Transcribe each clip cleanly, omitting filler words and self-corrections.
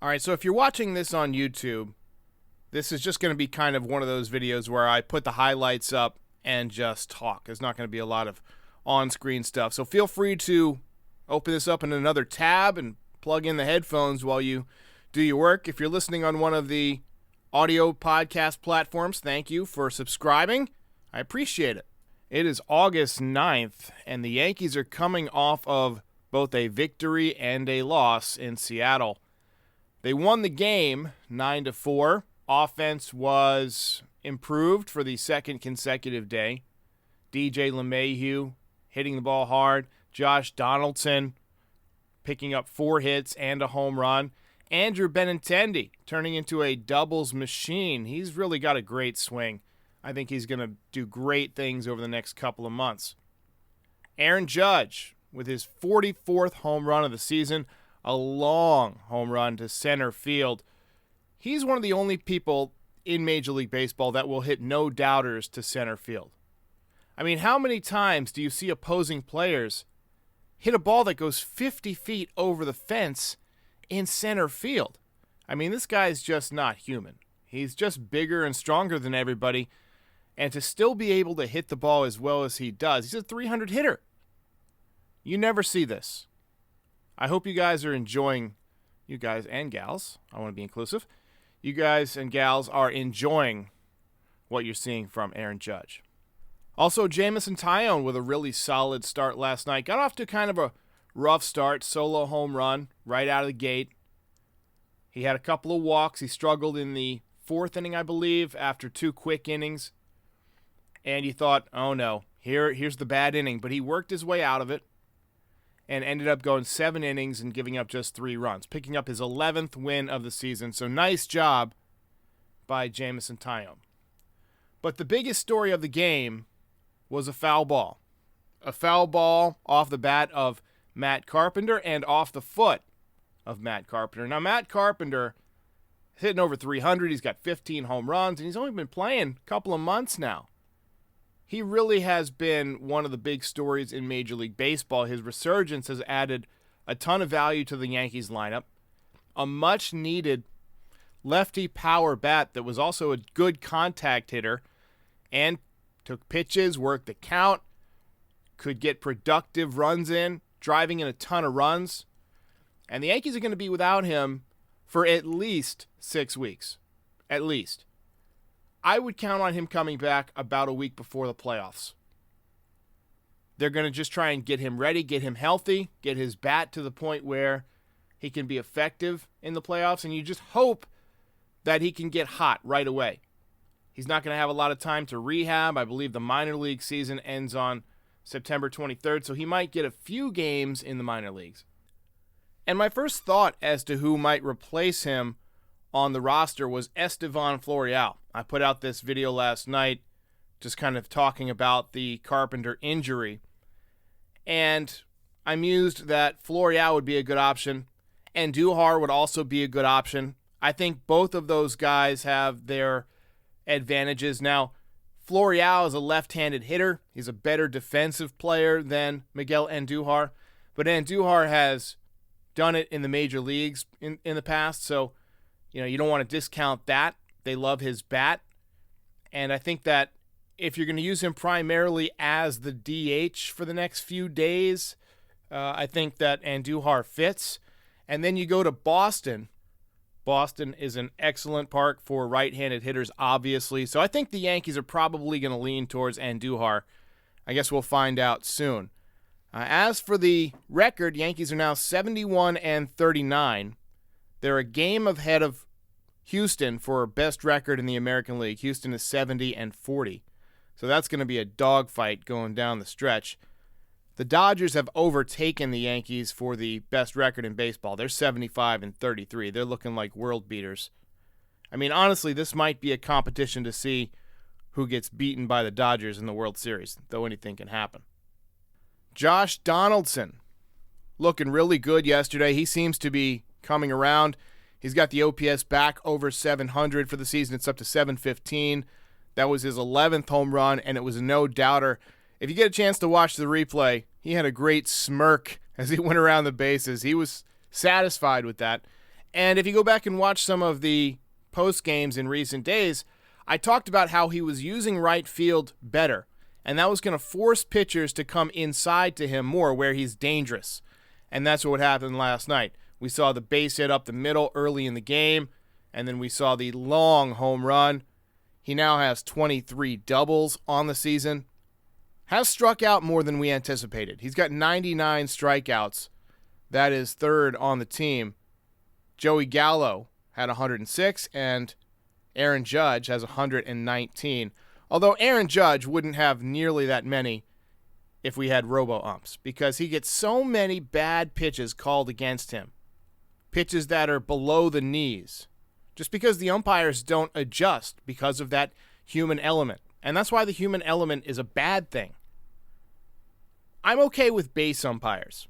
All right, so if you're watching this on YouTube, this is just going to be kind of one of those videos where I put the highlights up and just talk. There's not going to be a lot of on-screen stuff. So feel free to open this up in another tab and plug in the headphones while you do your work. If you're listening on one of the audio podcast platforms, thank you for subscribing. I appreciate it. It is August 9th, and the Yankees are coming off of both a victory and a loss in Seattle. They won the game 9-4. Offense was improved for the second consecutive day. DJ LeMahieu hitting the ball hard. Josh Donaldson picking up 4 hits and a home run. Andrew Benintendi turning into a doubles machine. He's really got a great swing. I think he's going to do great things over the next couple of months. Aaron Judge with his 44th home run of the season, a long home run to center field. He's one of the only people in Major League Baseball that will hit no doubters to center field. I mean, how many times do you see opposing players hit a ball that goes 50 feet over the fence in center field? I mean, this guy's just not human. He's just bigger and stronger than everybody, and to still be able to hit the ball as well as he does, he's a 300 hitter. You never see this. I hope you guys are enjoying, you guys and gals, I want to be inclusive, you guys and gals are enjoying what you're seeing from Aaron Judge. Also, Jameson Taillon with a really solid start last night. Got off to kind of a rough start, solo home run right out of the gate. He had a couple of walks. He struggled in the 4th inning, I believe, after 2 quick innings. And you thought, oh no, here's the bad inning. But he worked his way out of it and ended up going 7 innings and giving up just 3 runs, picking up his 11th win of the season. So nice job by Jameson Taillon. But the biggest story of the game was a foul ball. A foul ball off the bat of Matt Carpenter and off the foot of Matt Carpenter. Now, Matt Carpenter is hitting over 300. He's got 15 home runs, and he's only been playing a couple of months now. He really has been one of the big stories in Major League Baseball. His resurgence has added a ton of value to the Yankees lineup. A much-needed lefty power bat that was also a good contact hitter and took pitches, worked the count, could get productive runs in, driving in a ton of runs. And the Yankees are going to be without him for at least 6 weeks. At least. I would count on him coming back about a week before the playoffs. They're going to just try and get him ready, get him healthy, get his bat to the point where he can be effective in the playoffs, and you just hope that he can get hot right away. He's not going to have a lot of time to rehab. I believe the minor league season ends on September 23rd, so he might get a few games in the minor leagues. And my first thought as to who might replace him on the roster was Estevan Florial. I put out this video last night just kind of talking about the Carpenter injury. And I mused that Florial would be a good option, and Duhar would also be a good option. I think both of those guys have their advantages. Now, Florial is a left-handed hitter. He's a better defensive player than Miguel Andujar. But Andujar has done it in the major leagues in the past, so you don't want to discount that. They love his bat. And I think that if you're going to use him primarily as the DH for the next few days, I think that Andujar fits. And then you go to Boston. Boston is an excellent park for right-handed hitters, obviously. So I think the Yankees are probably going to lean towards Andujar. I guess we'll find out soon. As for the record, Yankees are now 71-39. They're a game ahead of Houston for best record in the American League. Houston is 70-40. So that's going to be a dogfight going down the stretch. The Dodgers have overtaken the Yankees for the best record in baseball. They're 75-33. They're looking like world beaters. I mean, honestly, this might be a competition to see who gets beaten by the Dodgers in the World Series, though anything can happen. Josh Donaldson looking really good yesterday. He seems to be coming around. He's got the OPS back over 700 for the season. It's up to 715. That was his 11th home run, and it was a no-doubter. If you get a chance to watch the replay, he had a great smirk as he went around the bases. He was satisfied with that. And if you go back and watch some of the post games in recent days, I talked about how he was using right field better, and that was going to force pitchers to come inside to him more where he's dangerous. And that's what happened last night. We saw the base hit up the middle early in the game, and then we saw the long home run. He now has 23 doubles on the season. Has struck out more than we anticipated. He's got 99 strikeouts. That is third on the team. Joey Gallo had 106, and Aaron Judge has 119. Although Aaron Judge wouldn't have nearly that many if we had robo-umps, because he gets so many bad pitches called against him. Pitches that are below the knees. Just because the umpires don't adjust because of that human element. And that's why the human element is a bad thing. I'm okay with base umpires.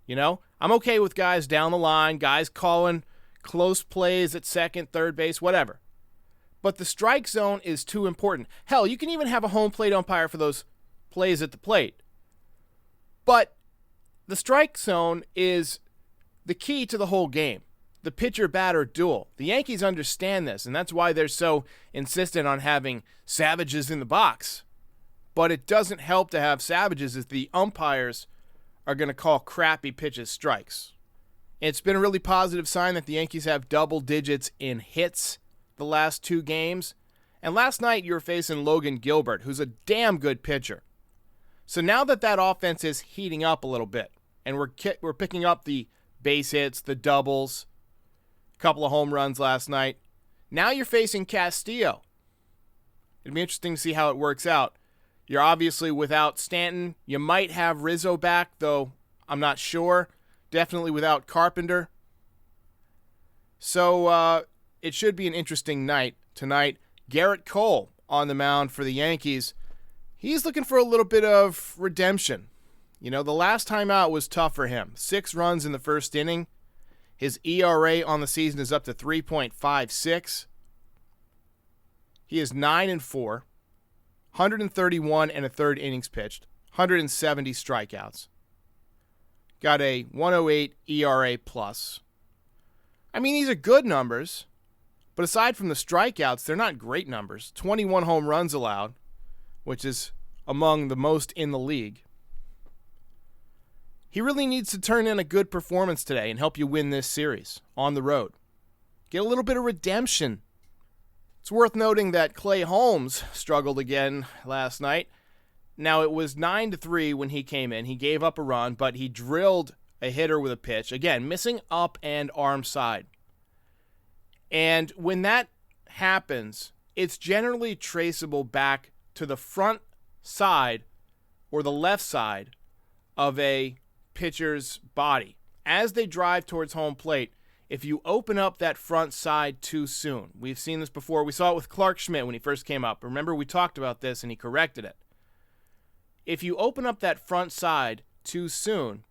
You know, I'm okay with guys down the line, guys calling close plays at second, third base, whatever. But the strike zone is too important. Hell, you can even have a home plate umpire for those plays at the plate. But the strike zone is the key to the whole game. The pitcher-batter duel. The Yankees understand this, and that's why they're so insistent on having savages in the box. But it doesn't help to have savages if the umpires are going to call crappy pitches strikes. It's been a really positive sign that the Yankees have double digits in hits the last two games. And last night you were facing Logan Gilbert, who's a damn good pitcher. So now that offense is heating up a little bit, and we're picking up the base hits, the doubles, a couple of home runs last night, now you're facing Castillo. It'd be interesting to see how it works out. You're obviously without Stanton. You might have Rizzo back, though I'm not sure. Definitely without Carpenter. So it should be an interesting night tonight. Gerrit Cole on the mound for the Yankees. He's looking for a little bit of redemption. You know, the last time out was tough for him. 6 runs in the first inning. His ERA on the season is up to 3.56. He is 9-4. 131 and a third innings pitched, 170 strikeouts. Got a 108 ERA plus. I mean, these are good numbers, but aside from the strikeouts, they're not great numbers. 21 home runs allowed, which is among the most in the league. He really needs to turn in a good performance today and help you win this series on the road. Get a little bit of redemption. It's worth noting that Clay Holmes struggled again last night. Now, it was 9-3 when he came in. He gave up a run, but he drilled a hitter with a pitch. Again, missing up and arm side. And when that happens, it's generally traceable back to the front side or the left side of a pitcher's body. As they drive towards home plate, if you open up that front side too soon, we've seen this before. We saw it with Clark Schmidt when he first came up. Remember, we talked about this and he corrected it. If you open up that front side too soon,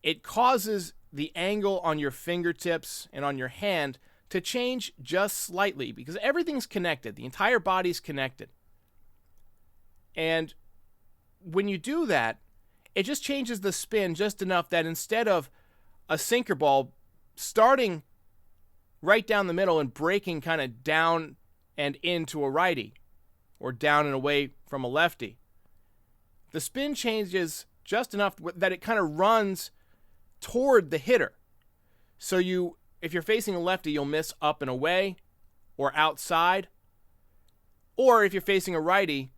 it causes the angle on your fingertips and on your hand to change just slightly because everything's connected. The entire body's connected. And when you do that, it just changes the spin just enough that instead of a sinker ball starting right down the middle and breaking kind of down and into a righty or down and away from a lefty, the spin changes just enough that it kind of runs toward the hitter. So if you're facing a lefty, you'll miss up and away or outside. Or if you're facing a righty,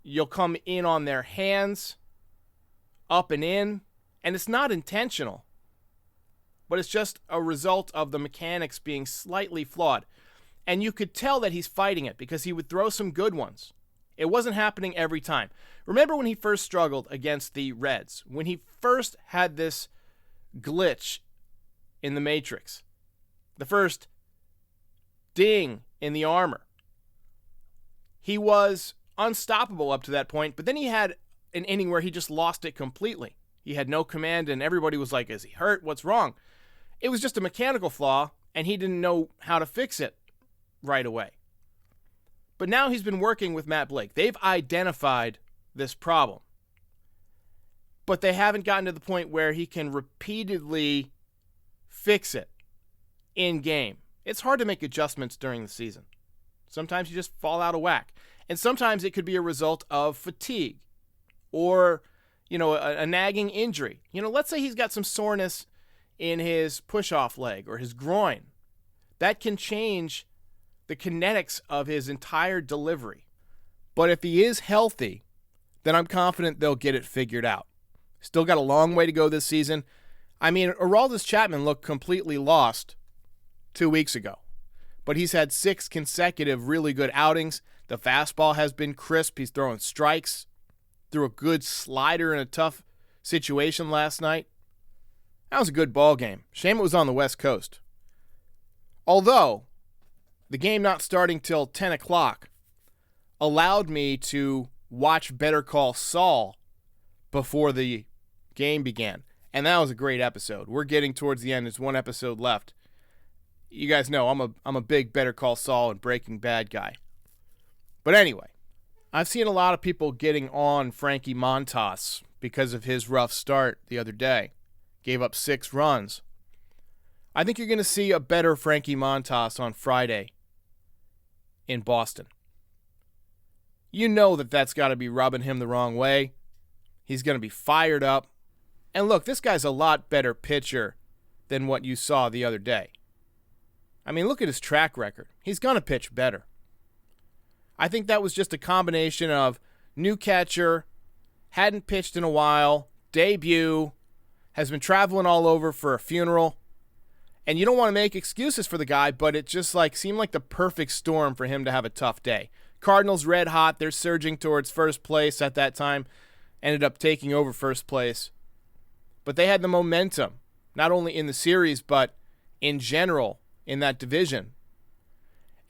you'll come in on their hands, up and in. And it's not intentional, but it's just a result of the mechanics being slightly flawed. And you could tell that he's fighting it because he would throw some good ones. It wasn't happening every time. Remember when he first struggled against the Reds, when he first had this glitch in the Matrix, the first ding in the armor. He was unstoppable up to that point, but then he had an inning where he just lost it completely. He had no command, and everybody was like, is he hurt? What's wrong? It was just a mechanical flaw, and he didn't know how to fix it right away. But now he's been working with Matt Blake. They've identified this problem. But they haven't gotten to the point where he can repeatedly fix it in game. It's hard to make adjustments during the season. Sometimes you just fall out of whack. And sometimes it could be a result of fatigue or, a nagging injury. Let's say he's got some soreness in his push-off leg or his groin. That can change the kinetics of his entire delivery. But if he is healthy, then I'm confident they'll get it figured out. Still got a long way to go this season. Aroldis Chapman looked completely lost 2 weeks ago. But he's had 6 consecutive really good outings. The fastball has been crisp. He's throwing strikes. Threw a good slider in a tough situation last night. That was a good ball game. Shame it was on the West Coast. Although, the game not starting till 10 o'clock allowed me to watch Better Call Saul before the game began. And that was a great episode. We're getting towards the end. There's one episode left. You guys know I'm a big Better Call Saul and Breaking Bad guy. But anyway, I've seen a lot of people getting on Frankie Montas because of his rough start the other day. Gave up 6 runs. I think you're going to see a better Frankie Montas on Friday in Boston. You know that's got to be rubbing him the wrong way. He's going to be fired up. And look, this guy's a lot better pitcher than what you saw the other day. Look at his track record. He's going to pitch better. I think that was just a combination of new catcher, hadn't pitched in a while, debut, has been traveling all over for a funeral. And you don't want to make excuses for the guy, but it just seemed like the perfect storm for him to have a tough day. Cardinals red hot. They're surging towards first place at that time. Ended up taking over first place. But they had the momentum, not only in the series, but in general in that division.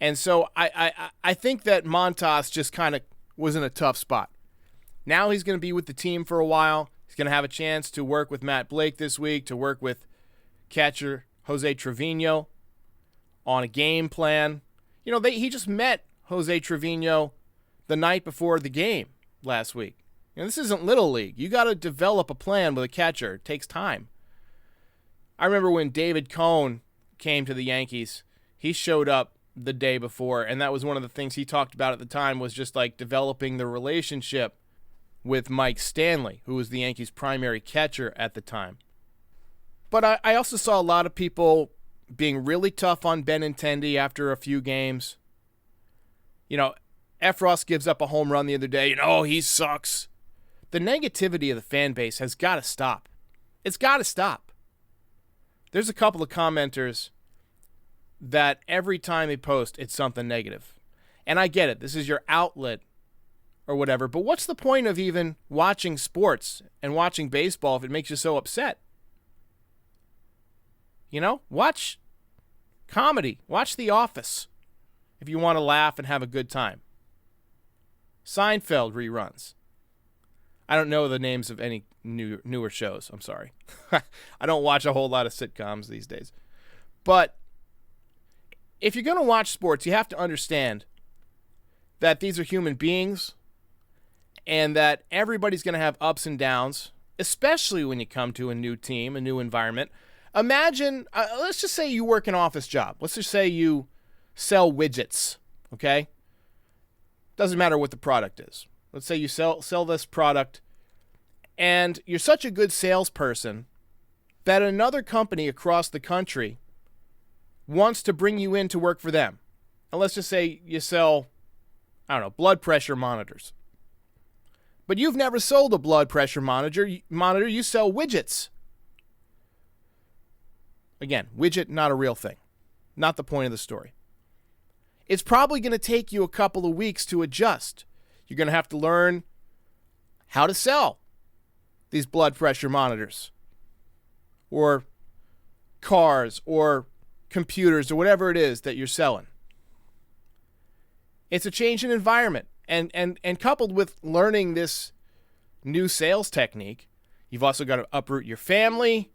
And so I think that Montas just kind of was in a tough spot. Now he's going to be with the team for a while. He's going to have a chance to work with Matt Blake this week, to work with catcher Jose Trevino on a game plan. He just met Jose Trevino the night before the game last week. This isn't Little League. You got to develop a plan with a catcher. It takes time. I remember when David Cone came to the Yankees, he showed up the day before, and that was one of the things he talked about at the time, was just developing the relationship with Mike Stanley, who was the Yankees' primary catcher at the time. But I also saw a lot of people being really tough on Benintendi after a few games. Efros gives up a home run the other day. He sucks. The negativity of the fan base has got to stop. It's got to stop. There's a couple of commenters that every time they post, it's something negative. And I get it. This is your outlet or whatever. But what's the point of even watching sports and watching baseball if it makes you so upset? Watch comedy. Watch The Office if you want to laugh and have a good time. Seinfeld reruns. I don't know the names of any newer shows. I'm sorry. I don't watch a whole lot of sitcoms these days. But if you're going to watch sports, you have to understand that these are human beings and that everybody's going to have ups and downs, especially when you come to a new team, a new environment. Imagine, let's just say you work an office job. Let's just say you sell widgets, okay? Doesn't matter what the product is. Let's say you sell this product, and you're such a good salesperson that another company across the country wants to bring you in to work for them. And let's just say you sell, blood pressure monitors. But you've never sold a blood pressure monitor. You sell widgets. Again, widget, not a real thing. Not the point of the story. It's probably going to take you a couple of weeks to adjust. You're going to have to learn how to sell these blood pressure monitors or cars or computers or whatever it is that you're selling. It's a change in environment. And coupled with learning this new sales technique, you've also got to uproot your family.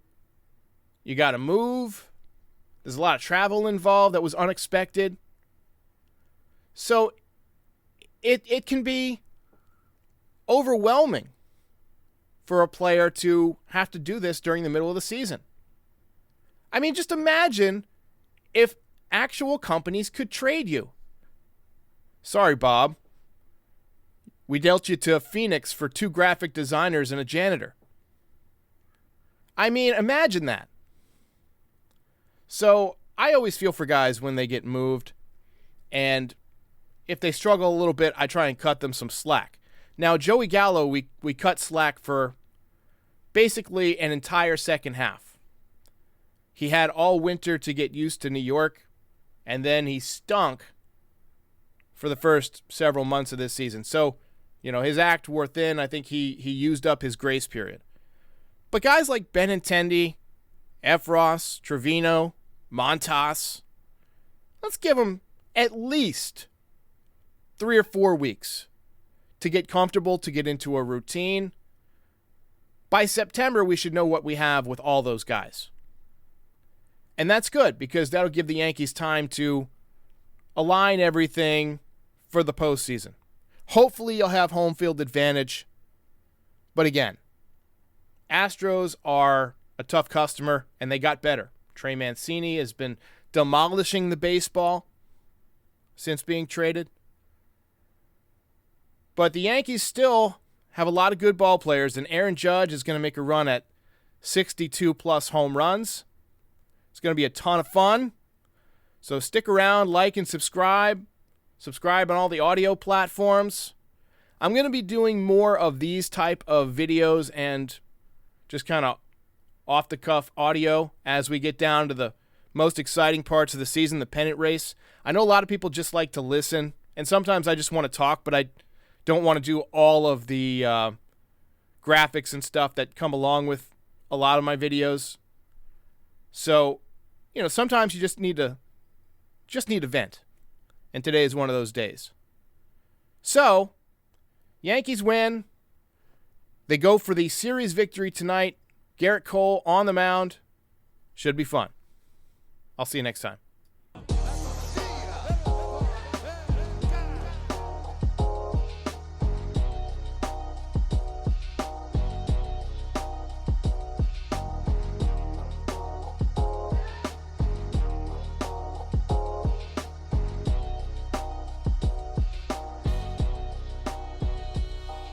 You got to move. There's a lot of travel involved that was unexpected. So it can be overwhelming for a player to have to do this during the middle of the season. I mean, just imagine if actual companies could trade you. Sorry, Bob. We dealt you to Phoenix for 2 graphic designers and a janitor. I mean, imagine that. So I always feel for guys when they get moved, and if they struggle a little bit, I try and cut them some slack. Now, Joey Gallo, we cut slack for basically an entire second half. He had all winter to get used to New York, and then he stunk for the first several months of this season. So, his act wore thin. I think he used up his grace period. But guys like Benintendi, Efros, Trevino, Montas, let's give them at least 3 or 4 weeks to get comfortable, to get into a routine. By September, we should know what we have with all those guys. And that's good, because that'll give the Yankees time to align everything for the postseason. Hopefully, you'll have home field advantage. But again, Astros are a tough customer, and they got better. Trey Mancini has been demolishing the baseball since being traded. But the Yankees still have a lot of good ball players, and Aaron Judge is going to make a run at 62-plus home runs. It's going to be a ton of fun. So stick around, like and subscribe. Subscribe on all the audio platforms. I'm going to be doing more of these type of videos and just kind of off-the-cuff audio as we get down to the most exciting parts of the season, the pennant race. I know a lot of people just like to listen, and sometimes I just want to talk, but I don't want to do all of the graphics and stuff that come along with a lot of my videos. So, sometimes you just need to vent. And today is one of those days. So, Yankees win. They go for the series victory tonight. Gerrit Cole on the mound. Should be fun. I'll see you next time.